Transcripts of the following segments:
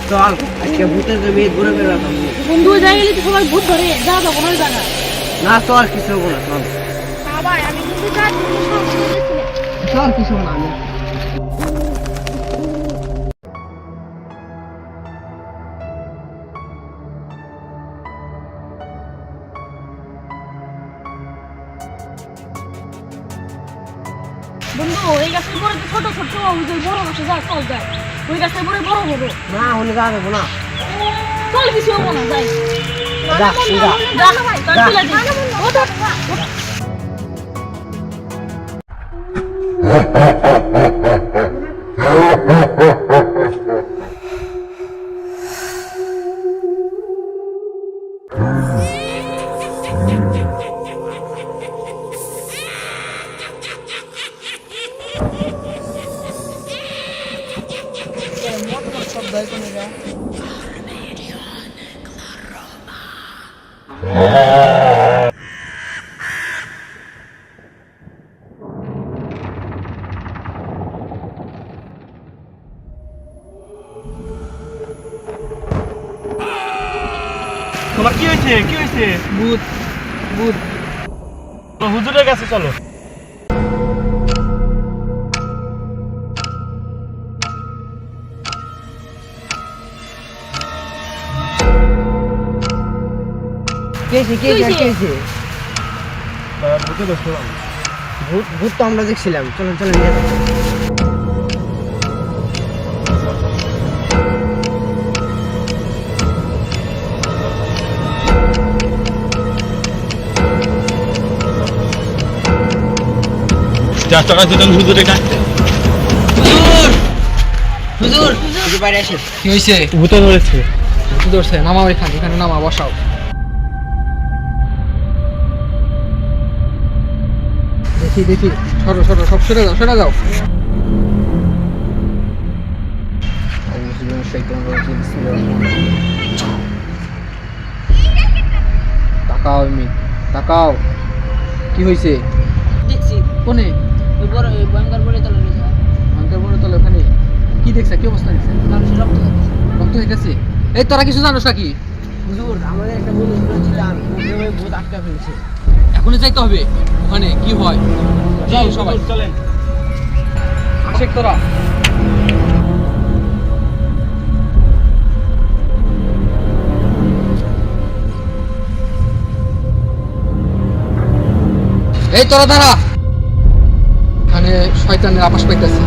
চল আজকে ভূতের জমি ঘুরে বেড়াতাম। বন্ধু যাই গেলে তো সবাই ভূত ধরে যা যাবো কোনো জায়গা না চল কিছু হবো না, চল আবার আমি কিন্তু যা চল কিছু হবো না। আমি বন্ধু এই গাছের পরে তো ছোট ছোট ওই বড় গাছে যা চল যায় ওই গাছের পরে বড় বড় না হলে যাওয়া যাবো না। চল কিছু হবো না যাই যা যা যা ভাই তোর চলে যাই তোমার কি হয়েছে? কি হয়েছে? ভূত ভূত হুজুরের কাছে চলো। কেছে ভূতে দোষ ভূত ভূত তো আমরা দেখছিলাম। চলেন চলেন নিয়ে যাও। টাকা দিতেন হুজুরে কাটতে। হুজুর হুজুর বাইরে আসে। কি হয়েছে? ভূতে ধরেছে। কি ধরছে? নামাও এখানে নামা, বসাও। দেখি সরো সব সরে যাও। তাকাও কি হয়েছে? দেখছি কোনে? ওই বড় ওই ভয়ঙ্কর বলে তলে রয়েছে আঙ্কেল বলে তলে ওখানে কি দেখছে? কি অবস্থা দেখছে? মানুষের রক্ত খাচ্ছে রক্ত হয়ে গেছে। এই তোরা কিছু জানোস নাকি? হুজুর আমাদের একটা বন্ধু ছিলাম, ওই ভূত আটকা ফেলছে। এখনই যাইতে হবে ওখানে কি হয়। যাও সবাই চলেন। আশেক তোরা। এই তোরা দাঁড়া, এখানে শয়তানের আভাস পাইতেছে,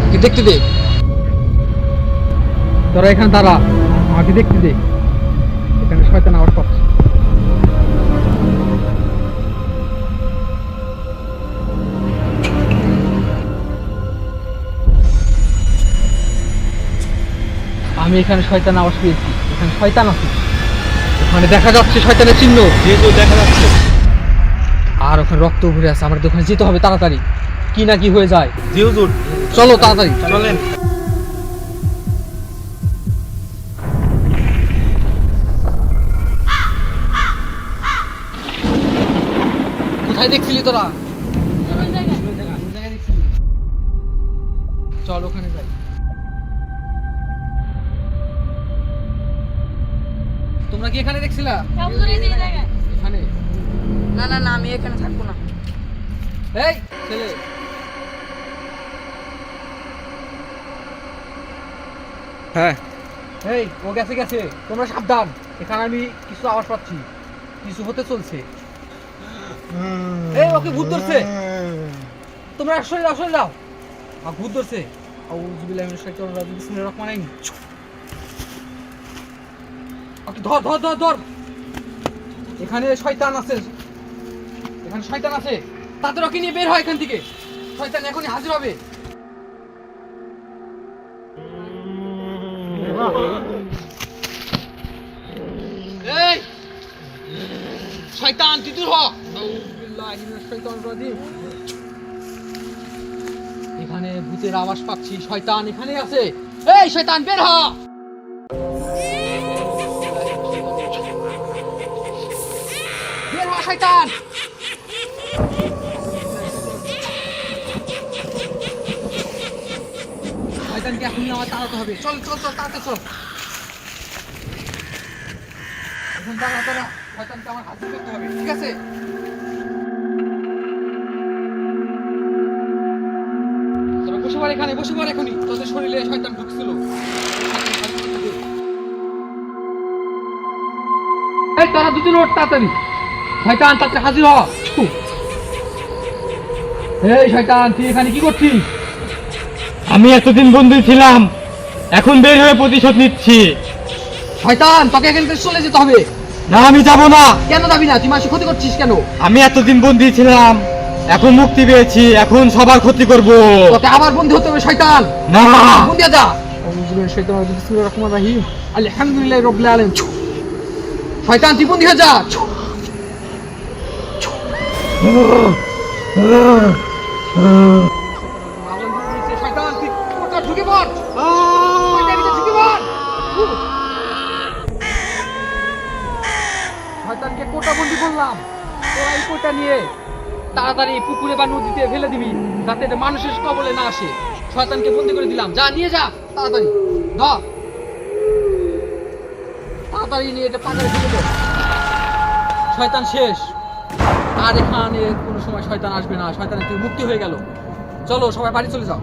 কি দেখতে দে। তোরা এখানে দাঁড়া, আমাকে দেখতে দে, এখানে শয়তান আওয়াজ পাচ্ছে। আমি এখানে শয়তান আওয়াজ পেয়েছি, এখানে শয়তান আছে, ওখানে দেখা যাচ্ছে শয়তানের চিহ্ন, যেহেতু দেখা যাচ্ছে। আর ওখানে রক্ত ভরে আছে। আমাদের ওখানে যেতে হবে তাড়াতাড়ি, কি না কি হয়ে যায়। জি হুজুর। চলো তাড়াতাড়ি। চলেন। কোথায় দেখছিলি তোরা? ওই জায়গায় চল ওখানে যাই। তোমরা কি এখানে দেখছিলা? এখানে? না না না আমি এখানে থাকবো না। এই ছেলে, হ্যাঁ এই ও গেছে। তোমরা সাবধান, এখানে আমি কিছু আওয়াজ পাচ্ছি, কিছু হতে চলছে। এই ওকে ভূত ধরছে, তোমরা সরে যাও। ভূত ধরছে। আউযু বিল্লাহি মিনাশ শাইতানির রাজিম, বিসমিল্লাহির রহমানির রহিম। ওকে ধর। এখানে শয়তান আছে, তাদের ওকে নিয়ে বের হয় এখান থেকে। শয়তান এখনই হাজির হবে। এই শয়তান তুই দূর হ। আউযু বিল্লাহি মিনাশ শাইতানির রাজিম। এখানে ভূতের আওয়াজ পাচ্ছি, শয়তান এখানে আছে। এই শয়তান বের হ। শয়তান শয়তানকে এখনই আমার তাড়াতে হবে। চল চল চল, তাড়াতে চল। এখন তাড়া তাড়া, শয়তানকে আমার হাজির করতে হবে, ঠিক আছে? তোরা বসে পড় এখানে, বসে পড় এখনই। তোদের শরীরে শয়তান ঢুকছিল। এই তোরা দুজন ওঠ তাড়াতাড়ি। শয়তান তাড়াতাড়ি হাজির হ। এই শয়তান, তুই এখানে কি করছিস? আমি এতদিন বন্দী ছিলাম, এখন বের হয়ে প্রতিশোধ নিচ্ছি। শয়তান, তোকে এখান থেকে চলে যেতে হবে। না, আমি যাব না। কেন যাবি না? তুই মানুষের ক্ষতি করছিস কেন? আমি এতদিন বন্দী ছিলাম, এখন মুক্তি পেয়েছি, এখন সবার ক্ষতি করব। তোকে আবার বন্দী হতে হবে শয়তান। না, বন্দী যা। বিসমিল্লাহির রহমানির রহিম, আলহামদুলিল্লাহি রাব্বিল আলামিন। শয়তান, তুই বন্দী হয়ে যা। শয়তান, তুই কোথায় ঢুকে পড়। শয়তানকে ঢুকে পড়। শয়তানকে কোটা বন্দি করলাম। তোরা এই কোটা নিয়ে তাড়াতাড়ি পুকুরে বা নদীতে ফেলে দিবি, যাতে এটা মানুষের কবলে না আসে। শয়তানকে বন্দি করে দিলাম, যা নিয়ে যা তাড়াতাড়ি। ধর, তাড়াতাড়ি নিয়ে এটা পাকারে ফেলে দে। শয়তান শেষ, আর এখানে কোনো সময় শয়তান আসবে না। শয়তানের থেকে মুক্তি হয়ে গেল। চলো সবাই বাড়ি চলে যাও।